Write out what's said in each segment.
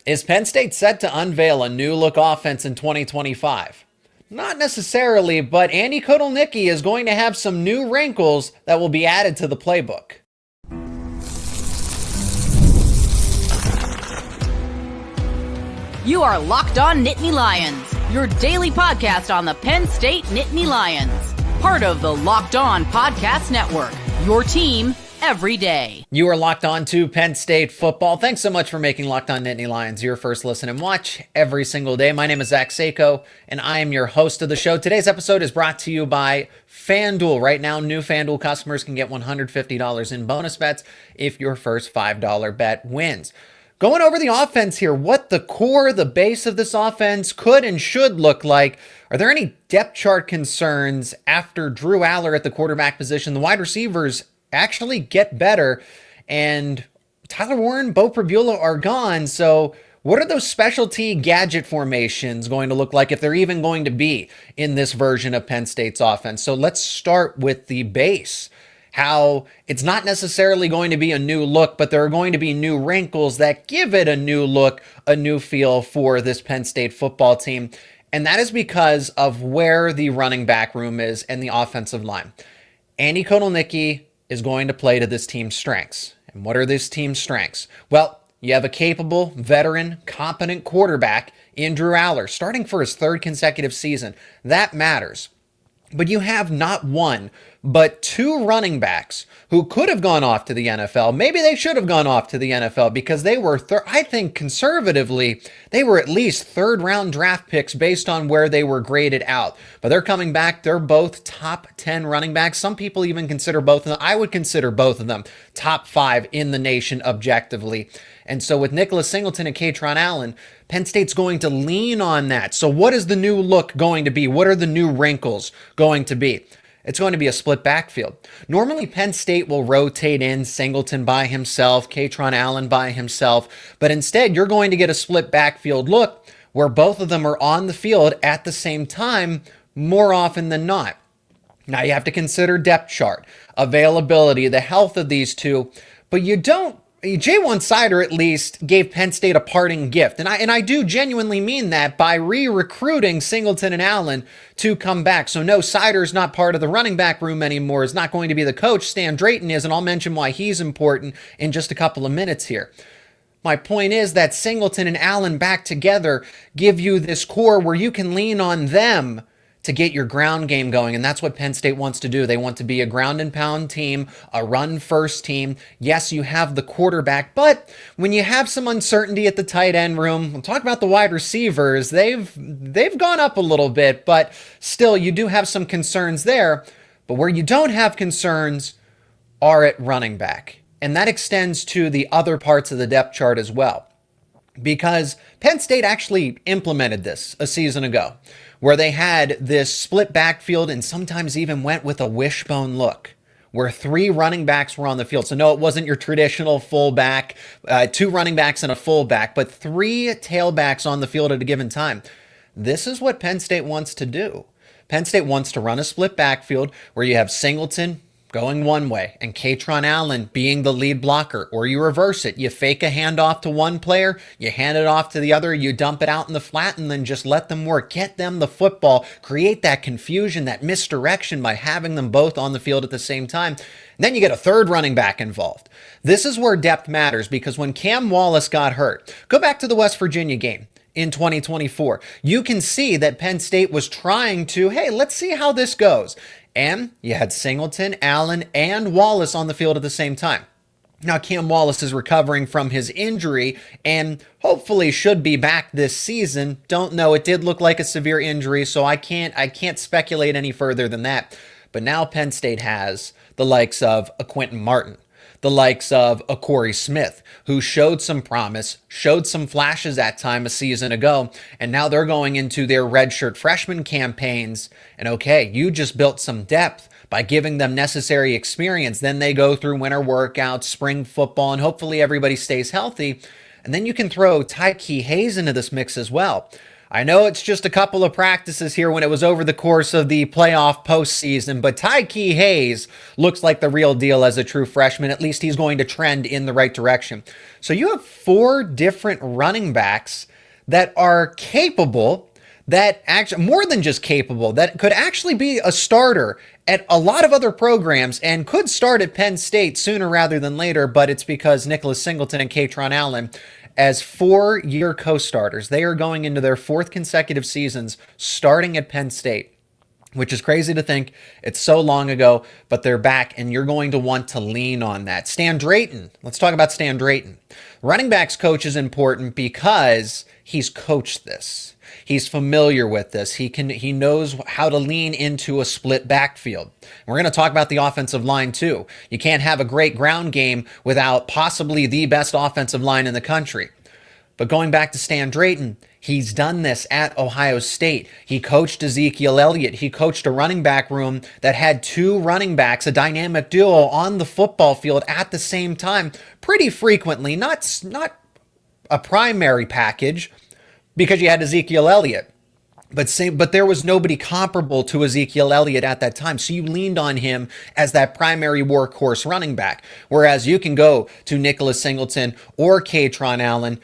Is Penn State set to unveil a new look offense in 2025? Not necessarily, but Andy Kotelnicki is going to have some new wrinkles that will be added to the playbook. You are Locked On Nittany Lions, your daily podcast on the Penn State Nittany Lions. Part of the Locked On Podcast Network, your team every day. You are locked on to Penn State football. Thanks so much for making Locked On Nittany Lions your first listen and watch every single day. My name is Zach Seyko, and I am your host of the show. Today's episode is brought to you by FanDuel. Right now, new FanDuel customers can get $150 in bonus bets if your first $5 bet wins. Going over the offense here, what the core, the base of this offense could and should look like. Are there any depth chart concerns after Drew Allar at the quarterback position? The wide receivers actually get better, and Tyler Warren, Bo Prabula are gone. So what are those specialty gadget formations going to look like if they're even going to be in this version of Penn State's offense? So let's start with the base. How it's not necessarily going to be a new look, but there are going to be new wrinkles that give it a new look, a new feel for this Penn State football team. And that is because of where the running back room is and the offensive line. Andy Kotelnicki is going to play to this team's strengths. And what are this team's strengths? Well, you have a capable, veteran, competent quarterback in Drew Allar, starting for his third consecutive season. That matters. But you have not one, but two running backs who could have gone off to the NFL. Maybe they should have gone off to the NFL because they were, I think conservatively, they were at least third-round draft picks based on where they were graded out. But they're coming back. They're both top 10 running backs. Some people even consider both of them. I would consider both of them top 5 in the nation objectively. And so with Nicholas Singleton and Kaytron Allen, Penn State's going to lean on that. So what is the new look going to be? What are the new wrinkles going to be? It's going to be a split backfield. Normally, Penn State will rotate in Singleton by himself, Kaytron Allen by himself, but instead you're going to get a split backfield look where both of them are on the field at the same time more often than not. Now you have to consider depth chart, availability, the health of these two, but you don't. J1 Sider at least gave Penn State a parting gift. And I do genuinely mean that by re-recruiting Singleton and Allen to come back. So no, Sider's not part of the running back room anymore. Is not going to be the coach. Stan Drayton is, and I'll mention why he's important in just a couple of minutes here. My point is that Singleton and Allen back together give you this core where you can lean on them to get your ground game going, and that's what Penn State wants to do. They want to be a ground and pound team, a run-first team. Yes, you have the quarterback, but when you have some uncertainty at the tight end room, we'll talk about the wide receivers. They've gone up a little bit, but still, you do have some concerns there. But where you don't have concerns are at running back, and that extends to the other parts of the depth chart as well. Because Penn State actually implemented this a season ago, where they had this split backfield and sometimes even went with a wishbone look, where 3 running backs were on the field. So no, it wasn't your traditional fullback, 2 running backs and a fullback, but 3 tailbacks on the field at a given time. This is what Penn State wants to do. Penn State wants to run a split backfield where you have Singleton going one way and Kaytron Allen being the lead blocker, or you reverse it. You fake a handoff to one player, you hand it off to the other, you dump it out in the flat, and then just let them work. Get them the football, create that confusion, that misdirection by having them both on the field at the same time. And then you get a third running back involved. This is where depth matters, because when Cam Wallace got hurt, go back to the West Virginia game in 2024. You can see that Penn State was trying to, hey, let's see how this goes. And you had Singleton, Allen, and Wallace on the field at the same time. Now, Cam Wallace is recovering from his injury and hopefully should be back this season. Don't know. It did look like a severe injury, so I can't speculate any further than that. But now Penn State has the likes of a Quentin Martin, the likes of a Corey Smith, who showed some promise, showed some flashes at time a season ago, and now they're going into their redshirt freshman campaigns. And okay, you just built some depth by giving them necessary experience. Then they go through winter workouts, spring football, and hopefully everybody stays healthy. And then you can throw Tyke Hayes into this mix as well. I know it's just a couple of practices here when it was over the course of the playoff postseason, but Tyke Hayes looks like the real deal as a true freshman. At least he's going to trend in the right direction. So you have 4 different running backs that are capable, that actually, more than just capable, that could actually be a starter at a lot of other programs and could start at Penn State sooner rather than later, but it's because Nicholas Singleton and Kaytron Allen, as 4-year co-starters, they are going into their 4th consecutive seasons starting at Penn State, which is crazy to think. It's so long ago, but they're back, and you're going to want to lean on that. Stan Drayton. Let's talk about Stan Drayton. Running backs coach is important because he's coached this. He's familiar with this. He knows how to lean into a split backfield. We're going to talk about the offensive line too. You can't have a great ground game without possibly the best offensive line in the country. But going back to Stan Drayton, he's done this at Ohio State. He coached Ezekiel Elliott. He coached a running back room that had 2 running backs, a dynamic duo on the football field at the same time pretty frequently. Not a primary package, because you had Ezekiel Elliott. But there was nobody comparable to Ezekiel Elliott at that time. So you leaned on him as that primary workhorse running back. Whereas you can go to Nicholas Singleton or Kaytron Allen.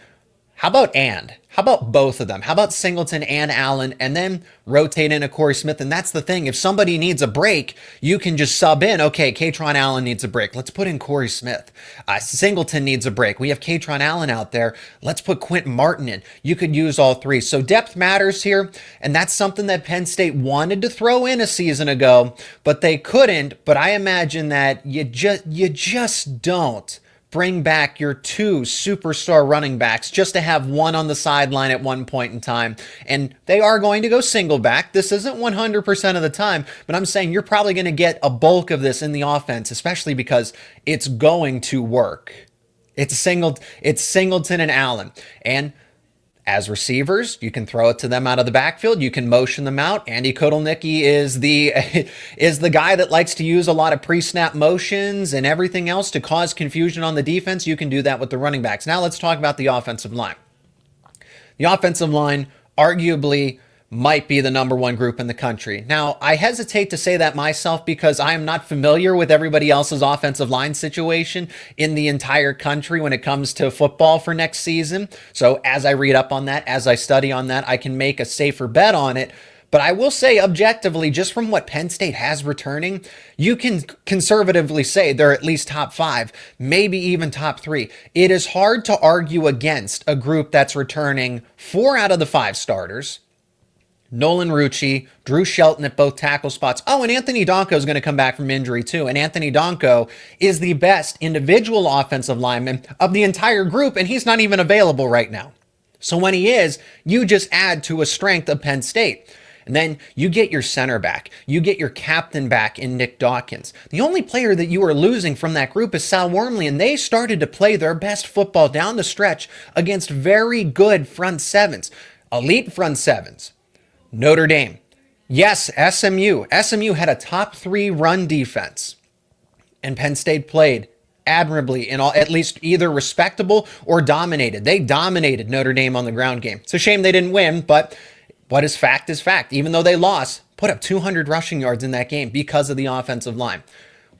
How about both of them? How about Singleton and Allen, and then rotate in a Corey Smith? And that's the thing. If somebody needs a break, you can just sub in. Okay, Kaytron Allen needs a break. Let's put in Corey Smith. Singleton needs a break. We have Kaytron Allen out there. Let's put Quentin Martin in. You could use all 3. So depth matters here, and that's something that Penn State wanted to throw in a season ago, but they couldn't. But I imagine that you just don't bring back your 2 superstar running backs just to have one on the sideline at one point in time. And they are going to go single back. This isn't 100% of the time, but I'm saying you're probably going to get a bulk of this in the offense, especially because it's going to work. It's Singleton and Allen. And as receivers, you can throw it to them out of the backfield. You can motion them out. Andy Kotelnicki is the guy that likes to use a lot of pre-snap motions and everything else to cause confusion on the defense. You can do that with the running backs. Now let's talk about the offensive line. The offensive line arguably might be the number 1 group in the country. Now, I hesitate to say that myself because I am not familiar with everybody else's offensive line situation in the entire country when it comes to football for next season. So as I read up on that, as I study on that, I can make a safer bet on it. But I will say objectively, just from what Penn State has returning, you can conservatively say they're at least top 5, maybe even top 3. It is hard to argue against a group that's returning 4 out of the 5 starters. Nolan Rucci, Drew Shelton at both tackle spots. Oh, and Anthony Donko is going to come back from injury too. And Anthony Donko is the best individual offensive lineman of the entire group, and he's not even available right now. So when he is, you just add to a strength of Penn State. And then you get your center back. You get your captain back in Nick Dawkins. The only player that you are losing from that group is Sal Wormley, and they started to play their best football down the stretch against very good front sevens, elite front sevens. Notre Dame. Yes, SMU. SMU had a top 3 run defense, and Penn State played admirably in all, at least either respectable or dominated. They dominated Notre Dame on the ground game. It's a shame they didn't win, but what is fact is fact. Even though they lost, put up 200 rushing yards in that game because of the offensive line.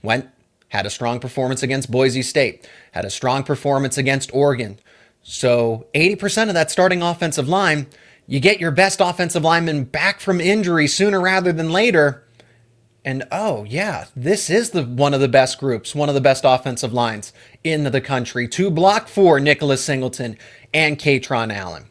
Had a strong performance against Boise State, had a strong performance against Oregon. So 80% of that starting offensive line, you get your best offensive lineman back from injury sooner rather than later. And oh yeah, this is one of the best groups, one of the best offensive lines in the country to block for Nicholas Singleton and Kaytron Allen.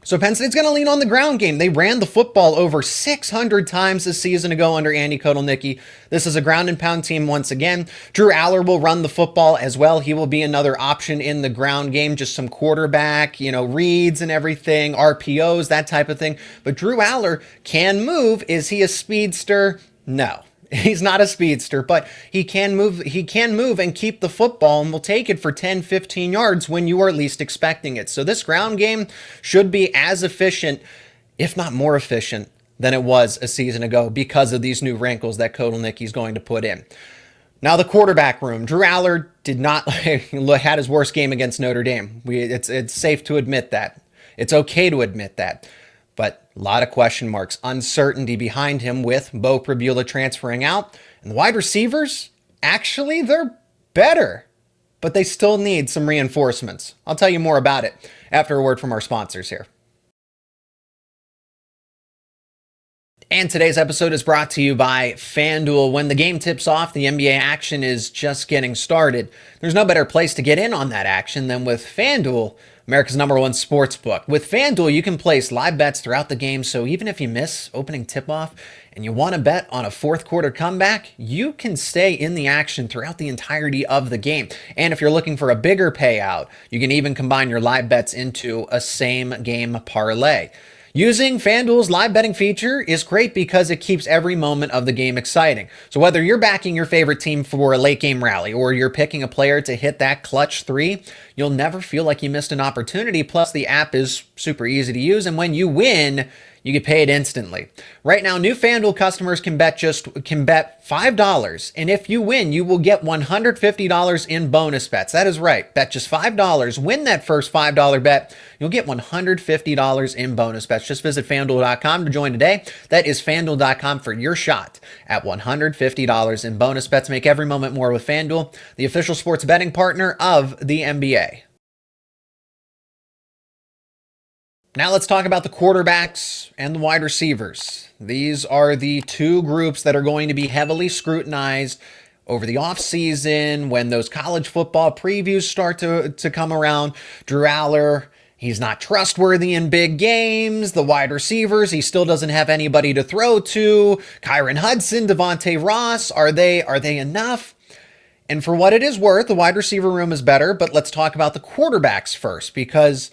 So Penn State's going to lean on the ground game. They ran the football over 600 times this season ago under Andy Kotelnicki. This is a ground and pound team once again. Drew Allar will run the football as well. He will be another option in the ground game, just some quarterback, reads and everything, RPOs, that type of thing. But Drew Allar can move. Is he a speedster? No. He's not a speedster, but he can move and keep the football and will take it for 10, 15 yards when you are least expecting it. So this ground game should be as efficient, if not more efficient, than it was a season ago because of these new wrinkles that Kotelnicki's going to put in. Now the quarterback room. Drew Allar did not had his worst game against Notre Dame. It's safe to admit that. It's okay to admit that. but a lot of question marks, uncertainty behind him with Beau Pribula transferring out. And the wide receivers, actually, they're better, but they still need some reinforcements. I'll tell you more about it after a word from our sponsors here. And today's episode is brought to you by FanDuel. When the game tips off, the NBA action is just getting started. There's no better place to get in on that action than with FanDuel, America's #1 sports book. With FanDuel, you can place live bets throughout the game, so even if you miss opening tip-off and you want to bet on a fourth quarter comeback, you can stay in the action throughout the entirety of the game. And if you're looking for a bigger payout, you can even combine your live bets into a same-game parlay. Using FanDuel's live betting feature is great because it keeps every moment of the game exciting. So whether you're backing your favorite team for a late game rally or you're picking a player to hit that clutch three, you'll never feel like you missed an opportunity. Plus, the app is super easy to use, and when you win, you get paid instantly. Right now, new FanDuel customers can bet $5, and if you win, you will get $150 in bonus bets. That is right. Bet just $5, win that first $5 bet, you'll get $150 in bonus bets. Just visit FanDuel.com to join today. That is FanDuel.com for your shot at $150 in bonus bets. Make every moment more with FanDuel, the official sports betting partner of the NBA. Now let's talk about the quarterbacks and the wide receivers. These are the two groups that are going to be heavily scrutinized over the offseason when those college football previews start to come around. Drew Allar, he's not trustworthy in big games. The wide receivers, he still doesn't have anybody to throw to. Kyron, Hudson, Devonte, Ross, are they enough? And for what it is worth, the wide receiver room is better, but let's talk about the quarterbacks first, because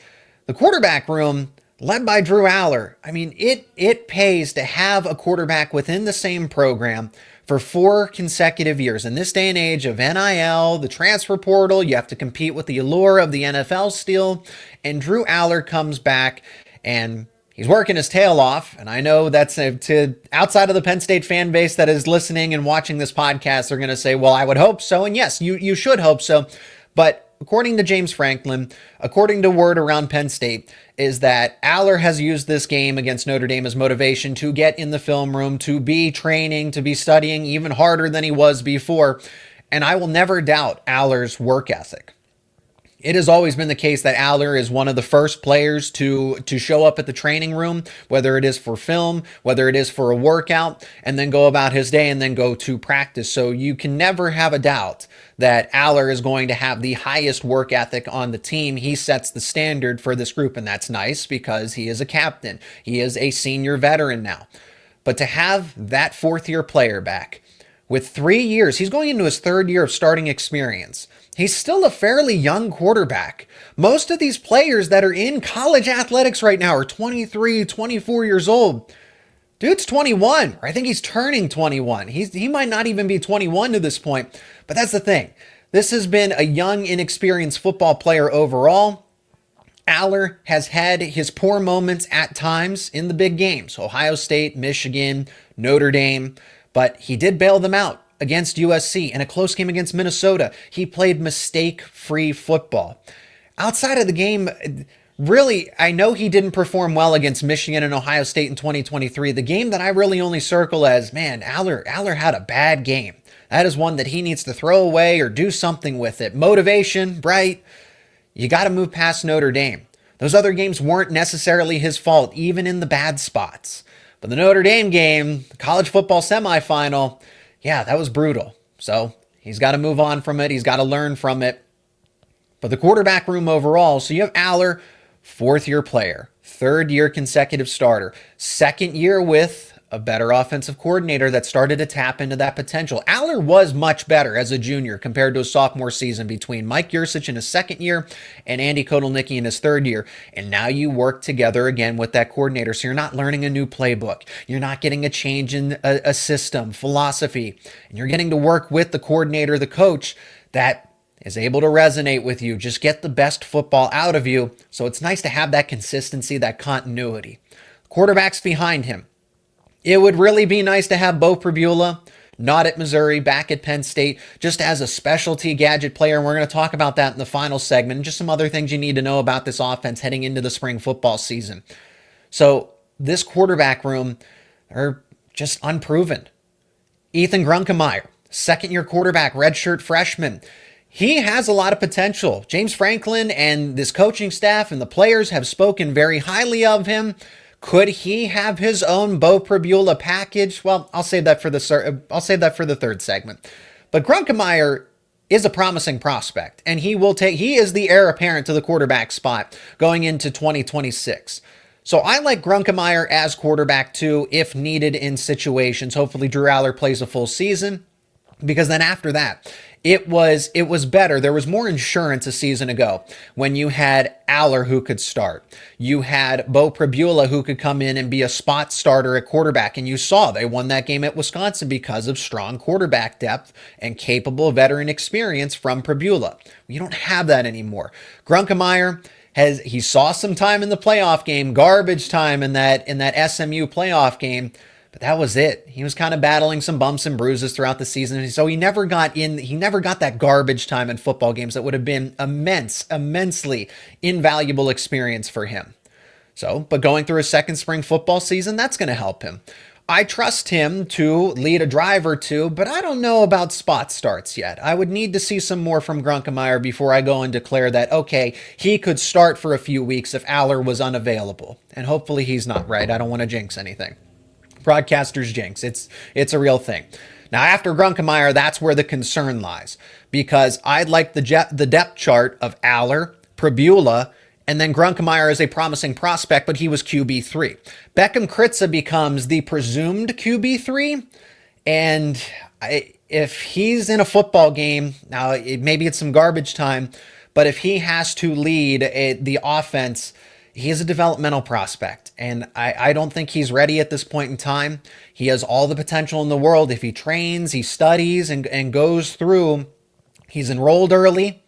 the quarterback room, led by Drew Allar, I mean, it pays to have a quarterback within the same program for 4 consecutive years. In this day and age of NIL, the transfer portal, you have to compete with the allure of the NFL still. And Drew Allar comes back and he's working his tail off. And I know that's to outside of the Penn State fan base that is listening and watching this podcast, they're going to say, well, I would hope so. And yes, you should hope so. But according to James Franklin, according to word around Penn State, is that Allar has used this game against Notre Dame as motivation to get in the film room, to be training, to be studying even harder than he was before. And I will never doubt Allar's work ethic. It has always been the case that Allar is one of the first players to show up at the training room, whether it is for film, whether it is for a workout, and then go about his day and then go to practice. So you can never have a doubt that Allar is going to have the highest work ethic on the team. He sets the standard for this group, and that's nice because he is a captain. He is a senior veteran now. But to have that fourth-year player back with 3 years, he's going into his third year of starting experience. He's still a fairly young quarterback. Most of these players that are in college athletics right now are 23, 24 years old. Dude's 21, or I think he's turning 21. He might not even be 21 to this point, but that's the thing. This has been a young, inexperienced football player overall. Allar has had his poor moments at times in the big games, Ohio State, Michigan, Notre Dame, but he did bail them out against USC and a close game against Minnesota. He played mistake-free football. Outside of the game, really, I know he didn't perform well against Michigan and Ohio State in 2023. The game that I really only circle as, man, Allar had a bad game. That is one that he needs to throw away or do something with it. Motivation, right? You got to move past Notre Dame. Those other games weren't necessarily his fault, even in the bad spots. But the Notre Dame game, the college football semifinal, yeah, that was brutal. So he's got to move on from it. He's got to learn from it. But the quarterback room overall, so you have Allar, fourth-year player, third-year consecutive starter, second year with a better offensive coordinator that started to tap into that potential. Allar was much better as a junior compared to his sophomore season between Mike Yurcich in his second year and Andy Kotelnicki in his third year. And now you work together again with that coordinator. So you're not learning a new playbook. You're not getting a change in a system, philosophy. And you're getting to work with the coordinator, the coach that is able to resonate with you, just get the best football out of you. So it's nice to have that consistency, that continuity. Quarterbacks behind him. It would really be nice to have Beau Pribula, not at Missouri, back at Penn State, just as a specialty gadget player. And we're going to talk about that in the final segment and just some other things you need to know about this offense heading into the spring football season. So this quarterback room are just unproven. Ethan Grunkemeyer, second-year quarterback, redshirt freshman. He has a lot of potential. James Franklin and this coaching staff and the players have spoken very highly of him. Could he have his own Bo Prabula package? Well, I'll save that for the third segment. But Grunkemeyer is a promising prospect, and he is the heir apparent to the quarterback spot going into 2026. So I like Grunkemeyer as quarterback too, if needed in situations. Hopefully Drew Allar plays a full season, because then after that, it was better. There was more insurance a season ago when you had Allar who could start. You had Bo Prabula who could come in and be a spot starter at quarterback. And you saw they won that game at Wisconsin because of strong quarterback depth and capable veteran experience from Prabula. You don't have that anymore. Grunkemeyer he saw some time in the playoff game, garbage time in that SMU playoff game. But that was it. He was kind of battling some bumps and bruises throughout the season. So he never got that garbage time in football games that would have been immensely invaluable experience for him. But going through a second spring football season, that's going to help him. I trust him to lead a drive or two, but I don't know about spot starts yet. I would need to see some more from Grunkemeyer before I go and declare that, okay, he could start for a few weeks if Allar was unavailable. And hopefully he's not right. I don't want to jinx anything. Broadcaster's jinx. It's a real thing. Now, after Grunkemeyer, that's where the concern lies, because I'd like the depth chart of Allar, Prabula, and then Grunkemeyer is a promising prospect, but he was QB3. Beckham Kritza becomes the presumed QB3, and if he's in a football game, now maybe it's some garbage time, but if he has to lead the offense, he is a developmental prospect, and I don't think he's ready at this point in time. He has all the potential in the world. If he trains, he studies, and goes through, he's enrolled early.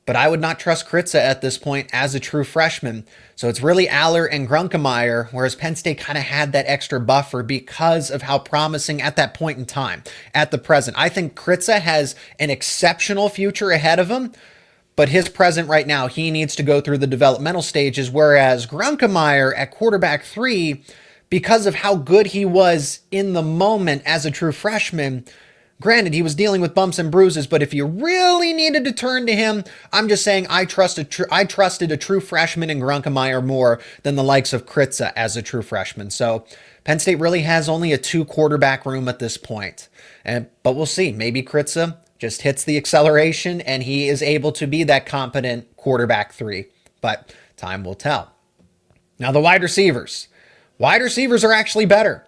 But I would not trust Kritza at this point as a true freshman. So it's really Allar and Grunkemeyer, whereas Penn State kind of had that extra buffer because of how promising at that point in time, at the present. I think Kritza has an exceptional future ahead of him, but his present right now, he needs to go through the developmental stages, whereas Grunkemeyer at quarterback 3, because of how good he was in the moment as a true freshman, granted, he was dealing with bumps and bruises, but if you really needed to turn to him, I'm just saying I trusted a true freshman in Grunkemeyer more than the likes of Kritza as a true freshman. So Penn State really has only a 2 quarterback room at this point. But we'll see. Maybe Kritza just hits the acceleration and he is able to be that competent quarterback 3. But time will tell. Now the wide receivers. Wide receivers are actually better.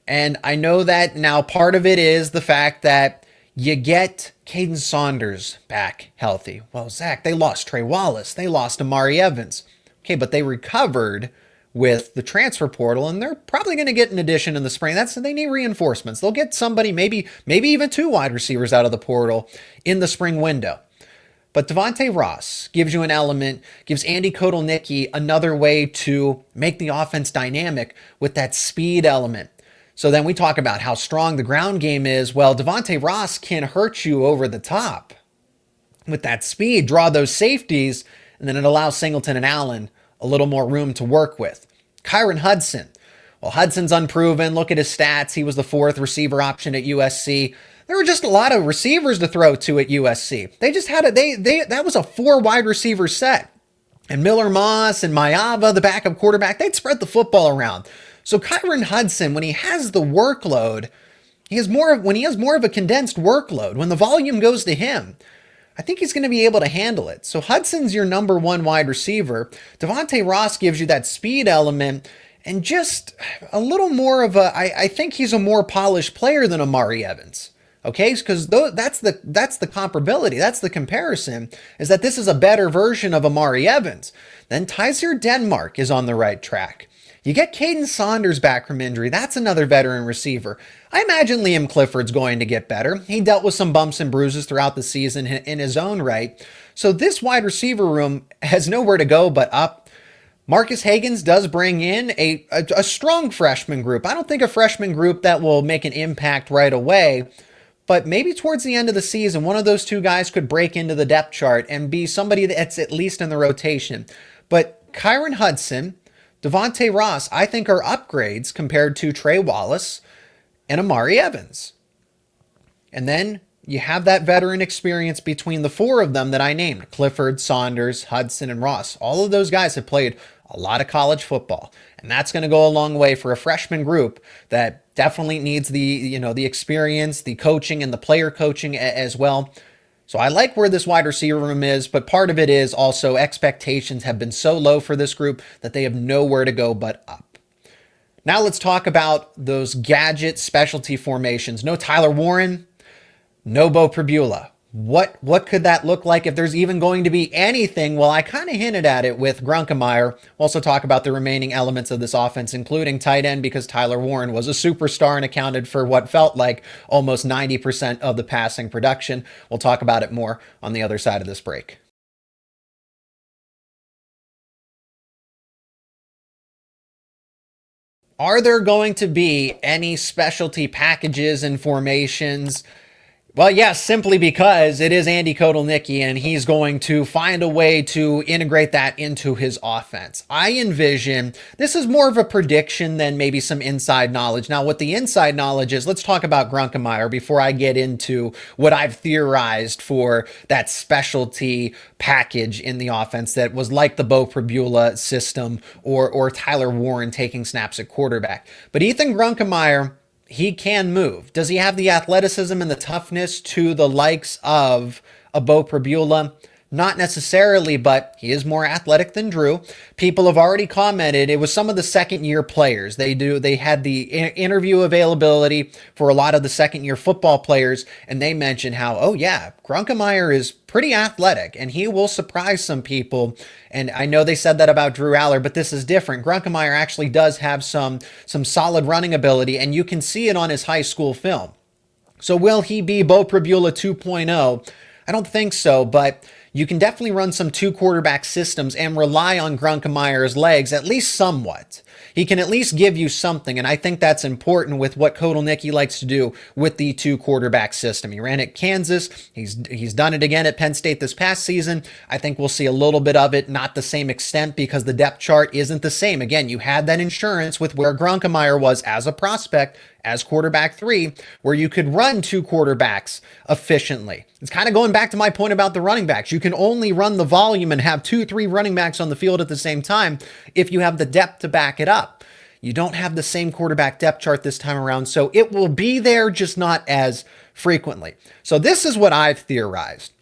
And I know that now part of it is the fact that you get Caden Saunders back healthy. Well, Zach, they lost Trey Wallace. They lost Amari Evans. Okay, but they recovered with the transfer portal, and they're probably going to get an addition in the spring. They need reinforcements. They'll get somebody, maybe even 2 wide receivers out of the portal in the spring window. But Devonte Ross gives you an element, gives Andy Kotelnicki another way to make the offense dynamic with that speed element. So then we talk about how strong the ground game is. Well, Devonte Ross can hurt you over the top with that speed, draw those safeties, and then it allows Singleton and Allen a little more room to work with. Kyron Hudson. Well, Hudson's unproven. Look at his stats. He was the 4th receiver option at USC. There were just a lot of receivers to throw to at USC. They just had that was a 4 wide receiver set. And Miller Moss and Mayava, the backup quarterback, they'd spread the football around. So Kyron Hudson, when he has the workload, when he has more of a condensed workload, when the volume goes to him, I think he's going to be able to handle it. So Hudson's your number 1 wide receiver. Devonte Ross gives you that speed element and just a little more of I think he's a more polished player than Amari Evans. Okay, because that's the comparability. That's the comparison, is that this is a better version of Amari Evans. Then Tyser Denmark is on the right track. You get Caden Saunders back from injury. That's another veteran receiver. I imagine Liam Clifford's going to get better. He dealt with some bumps and bruises throughout the season in his own right. So this wide receiver room has nowhere to go but up. Marcus Hagans does bring in a strong freshman group. I don't think a freshman group that will make an impact right away, but maybe towards the end of the season, one of those 2 guys could break into the depth chart and be somebody that's at least in the rotation. But Kyron Hudson, Devonte Ross, I think, are upgrades compared to Trey Wallace and Amari Evans. And then you have that veteran experience between the four of them that I named: Clifford, Saunders, Hudson, and Ross. All of those guys have played a lot of college football, and that's going to go a long way for a freshman group that definitely needs the experience, the coaching, and the player coaching as well. So I like where this wide receiver room is, but part of it is also expectations have been so low for this group that they have nowhere to go but up. Now let's talk about those gadget specialty formations. No Tyler Warren, no Bo Pribula. What could that look like if there's even going to be anything? Well, I kind of hinted at it with Grunkemeyer. We'll also talk about the remaining elements of this offense, including tight end, because Tyler Warren was a superstar and accounted for what felt like almost 90% of the passing production. We'll talk about it more on the other side of this break. Are there going to be any specialty packages and formations? Well, yes, simply because it is Andy Kotelnicki, and he's going to find a way to integrate that into his offense. I envision, this is more of a prediction than maybe some inside knowledge. Now, what the inside knowledge is, let's talk about Grunkemeyer before I get into what I've theorized for that specialty package in the offense that was like the Bo Pribula system or Tyler Warren taking snaps at quarterback. But Ethan Grunkemeyer, he can move. Does he have the athleticism and the toughness to the likes of a Bo Pribula? Not necessarily, but he is more athletic than Drew. People have already commented it was some of the second-year players. They had the interview availability for a lot of the second-year football players, and they mentioned how, oh yeah, Grunkemeyer is pretty athletic, and he will surprise some people. And I know they said that about Drew Allar, but this is different. Grunkemeyer actually does have some solid running ability, and you can see it on his high school film. So will he be Bo Pribula 2.0? I don't think so, but you can definitely run some two quarterback systems and rely on Grunkemeyer's legs, at least somewhat. He can at least give you something, and I think that's important with what Kotelnicki likes to do with the two quarterback system. He ran at Kansas. He's done it again at Penn State this past season. I think we'll see a little bit of it, not the same extent because the depth chart isn't the same. Again, you had that insurance with where Grunkemeyer was as a prospect, as quarterback 3, where you could run two quarterbacks efficiently. It's kind of going back to my point about the running backs. You can only run the volume and have 2-3 running backs on the field at the same time if you have the depth to back it up. You don't have the same quarterback depth chart this time around, so it will be there, just not as frequently. So this is what I've theorized.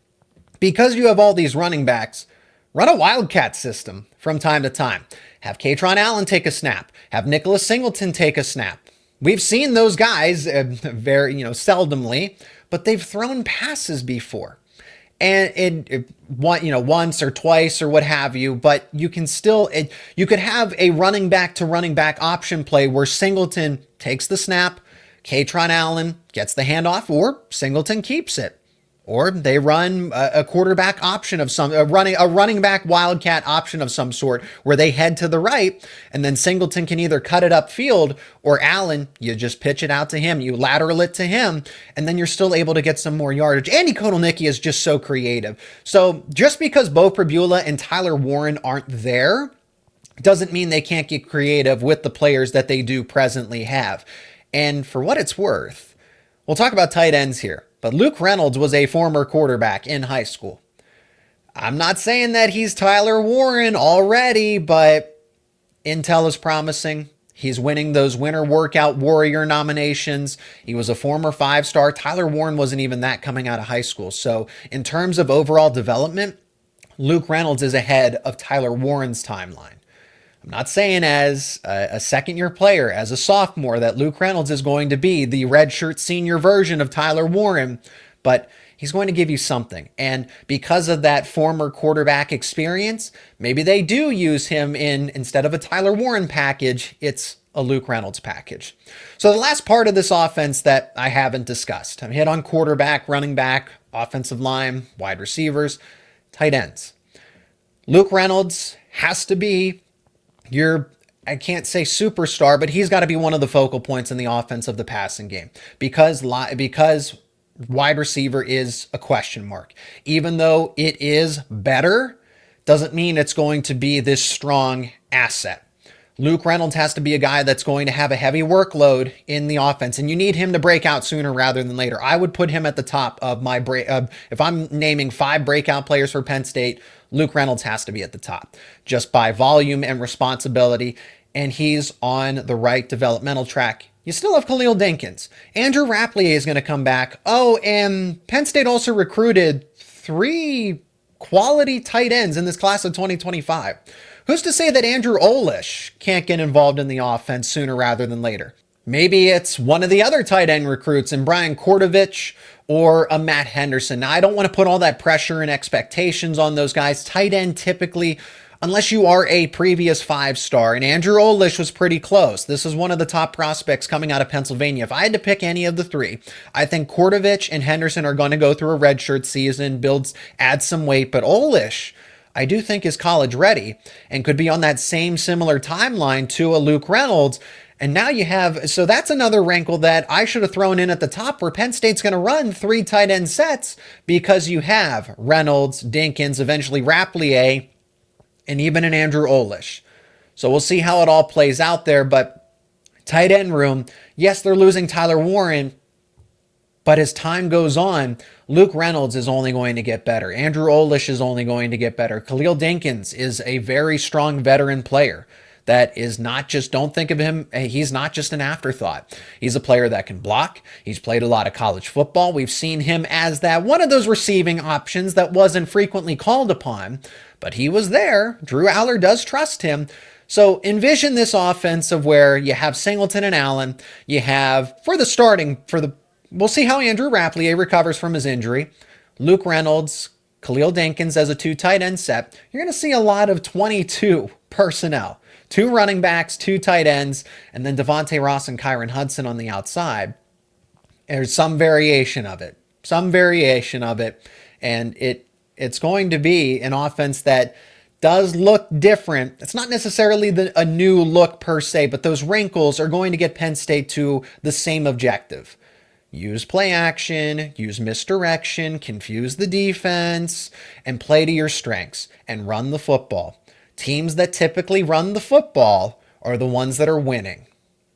Because you have all these running backs, run a Wildcat system from time to time. Have Kaytron Allen take a snap. Have Nicholas Singleton take a snap. We've seen those guys very, seldomly, but they've thrown passes before. And once or twice or what have you, but you can still, you could have a running back to running back option play where Singleton takes the snap, Kaytron Allen gets the handoff, or Singleton keeps it. Or they run a quarterback option of a running back wildcat option of some sort where they head to the right, and then Singleton can either cut it upfield, or Allen, you just pitch it out to him, you lateral it to him, and then you're still able to get some more yardage. Andy Kotelnicki is just so creative. So just because Bo Pribula and Tyler Warren aren't there doesn't mean they can't get creative with the players that they do presently have. And for what it's worth, we'll talk about tight ends here. But Luke Reynolds was a former quarterback in high school. I'm not saying that he's Tyler Warren already, but intel is promising. He's winning those Winter Workout Warrior nominations. He was a former 5-star. Tyler Warren wasn't even that coming out of high school. So in terms of overall development, Luke Reynolds is ahead of Tyler Warren's timeline. I'm not saying as a second-year player, as a sophomore, that Luke Reynolds is going to be the redshirt senior version of Tyler Warren, but he's going to give you something. And because of that former quarterback experience, maybe they do use him instead of a Tyler Warren package, it's a Luke Reynolds package. So the last part of this offense that I haven't discussed, I'm hit on quarterback, running back, offensive line, wide receivers, tight ends. Luke Reynolds has to be I can't say superstar, but he's got to be one of the focal points in the offense of the passing game because wide receiver is a question mark. Even though it is better, doesn't mean it's going to be this strong asset. Luke Reynolds has to be a guy that's going to have a heavy workload in the offense, and you need him to break out sooner rather than later. I would put him at the top of my if I'm naming 5 breakout players for Penn State, Luke Reynolds has to be at the top, just by volume and responsibility, and he's on the right developmental track. You still have Khalil Dinkins. Andrew Rappleyea is going to come back. Oh, and Penn State also recruited 3 quality tight ends in this class of 2025. Who's to say that Andrew Olish can't get involved in the offense sooner rather than later? Maybe it's one of the other tight end recruits in Brian Kortovich or a Matt Henderson. Now, I don't want to put all that pressure and expectations on those guys. Tight end typically, unless you are a previous 5-star, and Andrew Olish was pretty close. This is one of the top prospects coming out of Pennsylvania. If I had to pick any of the 3, I think Kortovich and Henderson are going to go through a redshirt season, add some weight, but Olish, I do think, is college ready and could be on that same similar timeline to a Luke Reynolds. And now you have, so that's another wrinkle that I should have thrown in at the top, where Penn State's going to run 3 tight end sets because you have Reynolds, Dinkins, eventually Rappleyea, and even an Andrew Olish. So we'll see how it all plays out there. But tight end room, yes, they're losing Tyler Warren, but as time goes on, Luke Reynolds is only going to get better. Andrew Olish is only going to get better. Khalil Dinkins is a very strong veteran player that is not just, don't think of him, he's not just an afterthought. He's a player that can block. He's played a lot of college football. We've seen him as that one of those receiving options that wasn't frequently called upon, but he was there. Drew Allar does trust him. So envision this offense of where you have Singleton and Allen. You have, we'll see how Andrew Rappleyea recovers from his injury. Luke Reynolds, Khalil Dinkins as a 2 tight end set. You're going to see a lot of 22 personnel. 2 running backs, 2 tight ends, and then Devonte Ross and Kyron Hudson on the outside. There's some variation of it. And it's going to be an offense that does look different. It's not necessarily a new look per se, but those wrinkles are going to get Penn State to the same objective. Use play action, use misdirection, confuse the defense, and play to your strengths and run the football. Teams that typically run the football are the ones that are winning.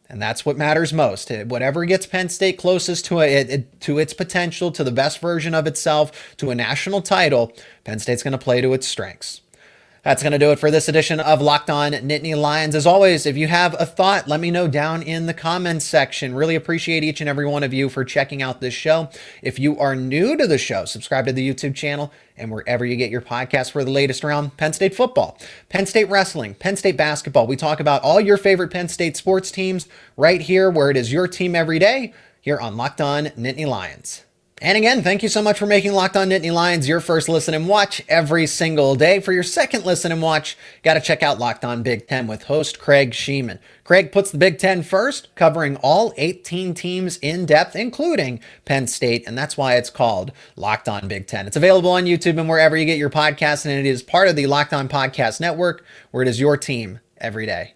And that's what matters most. Whatever gets Penn State closest to its potential, to the best version of itself, to a national title, Penn State's going to play to its strengths. That's going to do it for this edition of Locked On Nittany Lions. As always, if you have a thought, let me know down in the comments section. Really appreciate each and every one of you for checking out this show. If you are new to the show, subscribe to the YouTube channel and wherever you get your podcasts for the latest around Penn State football, Penn State wrestling, Penn State basketball. We talk about all your favorite Penn State sports teams right here, where it is your team every day, here on Locked On Nittany Lions. And again, thank you so much for making Locked On Nittany Lions your first listen and watch every single day. For your second listen and watch, got to check out Locked On Big Ten with host Craig Sheeman. Craig puts the Big Ten first, covering all 18 teams in depth, including Penn State, and that's why it's called Locked On Big Ten. It's available on YouTube and wherever you get your podcasts, and it is part of the Locked On Podcast Network, where it is your team every day.